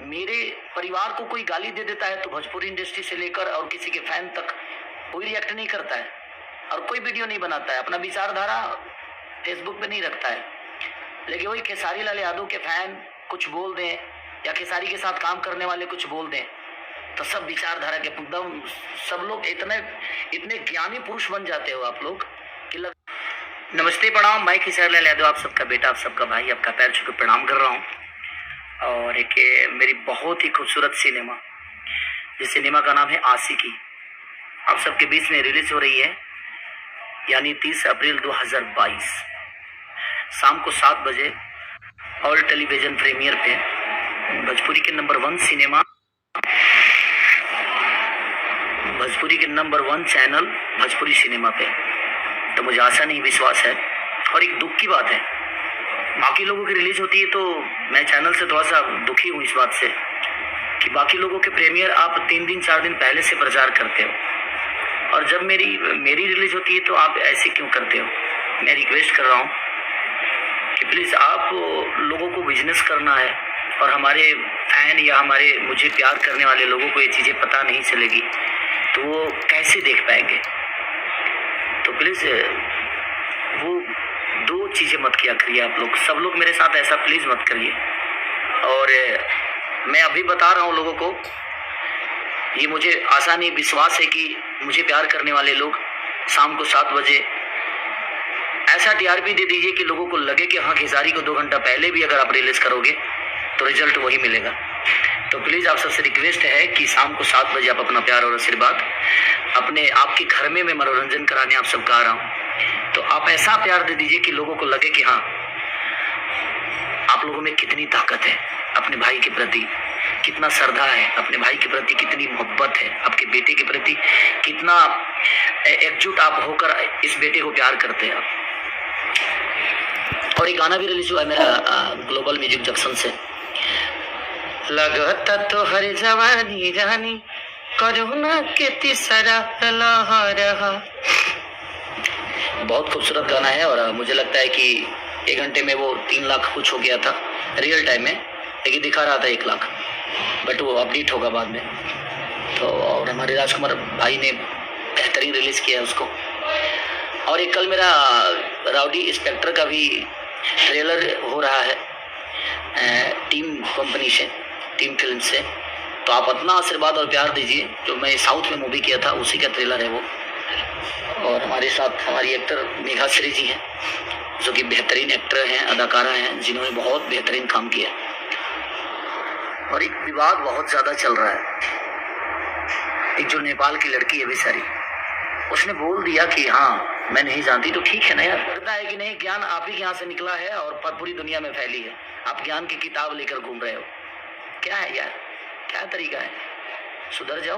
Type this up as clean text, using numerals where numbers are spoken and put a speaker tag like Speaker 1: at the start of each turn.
Speaker 1: मेरे परिवार को कोई गाली दे देता है तो भोजपुरी इंडस्ट्री से लेकर और किसी के फैन तक कोई रिएक्ट नहीं करता है और कोई वीडियो नहीं बनाता है, अपना विचारधारा फेसबुक पे नहीं रखता है। लेकिन वही खेसारी लाल यादव के फैन कुछ बोल दें या खेसारी के साथ काम करने वाले कुछ बोल दें तो सब विचारधारा के एकदम सब लोग इतने ज्ञानी पुरुष बन जाते हो आप लोग कि नमस्ते प्रणाम, मैं खेसारी लाल यादव आप सबका बेटा, आप सबका भाई, आपका पैर छू के प्रणाम कर रहा हूँ। और एक मेरी बहुत ही खूबसूरत सिनेमा, जिस सिनेमा का नाम है आशिकी, आप सबके बीच में रिलीज हो रही है, यानी 30 अप्रैल 2022 शाम को 7 बजे ऑल टेलीविजन प्रीमियर पे भोजपुरी के नंबर 1 सिनेमा, भोजपुरी के नंबर 1 चैनल भोजपुरी सिनेमा पे। तो मुझे आशा नहीं विश्वास है और एक दुख की बात है, बाकी लोगों की रिलीज होती है तो मैं चैनल से थोड़ा सा दुखी हूँ इस बात से कि बाकी लोगों के प्रीमियर आप 3 दिन 4 दिन पहले से प्रचार करते हो और जब मेरी रिलीज होती है तो आप ऐसे क्यों करते हो। मैं रिक्वेस्ट कर रहा हूँ कि प्लीज़ आप लोगों को बिजनेस करना है और हमारे फैन या हमारे मुझे प्यार करने वाले लोगों को ये चीज़ें पता नहीं चलेगी तो वो कैसे देख पाएंगे। तो प्लीज़ वो 2 चीज़ें मत किया करिए, आप लोग सब लोग मेरे साथ ऐसा प्लीज़ मत करिए। और मैं अभी बता रहा हूँ लोगों को, ये मुझे आशा नहीं विश्वास है कि मुझे प्यार करने वाले लोग शाम को 7 बजे ऐसा टीआरपी दे दीजिए कि लोगों को लगे कि हाँ खेसारी को 2 घंटा पहले भी अगर आप रिलीज करोगे तो रिजल्ट वही मिलेगा। तो प्लीज़ आप सबसे रिक्वेस्ट है कि शाम को 7 बजे आप अपना प्यार और आशीर्वाद अपने आपके घर में मैं मनोरंजन कराने आप सबका आ रहा हूँ, तो आप ऐसा प्यार दे दीजिए कि लोगों को लगे कि हाँ आप लोगों में कितनी ताकत है, अपने भाई के प्रति कितना श्रद्धा है, अपने भाई के प्रति कितनी मोहब्बत है, आपके बेटे के प्रति कितना एकजुट आप होकर इस बेटे को प्यार करते हैं। और एक गाना भी रिलीज हुआ है मेरा ग्लोबल म्यूजिक जंक्शन से, लगता तो हर जवानी रानी कोरोना के तीसरा लहर। बहुत खूबसूरत गाना है और मुझे लगता है कि 1 घंटे में वो 3 लाख कुछ हो गया था रियल टाइम में, लेकिन दिखा रहा था 1 लाख, बट वो अपडेट होगा बाद में। तो और हमारे राजकुमार भाई ने बेहतरीन रिलीज किया है उसको। और एक कल मेरा राउडी इंस्पेक्टर का भी ट्रेलर हो रहा है टीम कंपनी से, टीम फिल्म से, तो आप अपना आशीर्वाद और प्यार दीजिए। जो मैं साउथ में मूवी किया था उसी का ट्रेलर है वो। और हमारे साथ हमारी एक्टर मेघा श्री जी हैं, जो कि बेहतरीन एक्टर हैं, अदाकारा हैं, जिन्होंने बहुत बेहतरीन काम किया। और एक विवाद बहुत ज़्यादा चल रहा है, एक जो नेपाल की लड़की है बेचारी, उसने बोल दिया कि हाँ मैं नहीं जानती, तो ठीक है ना यार, लगता है कि नहीं ज्ञान आप ही के यहाँ से निकला है और पूरी दुनिया में फैली है, आप ज्ञान की किताब लेकर घूम रहे हो। क्या है यार, क्या तरीका है, सुधर जाओ।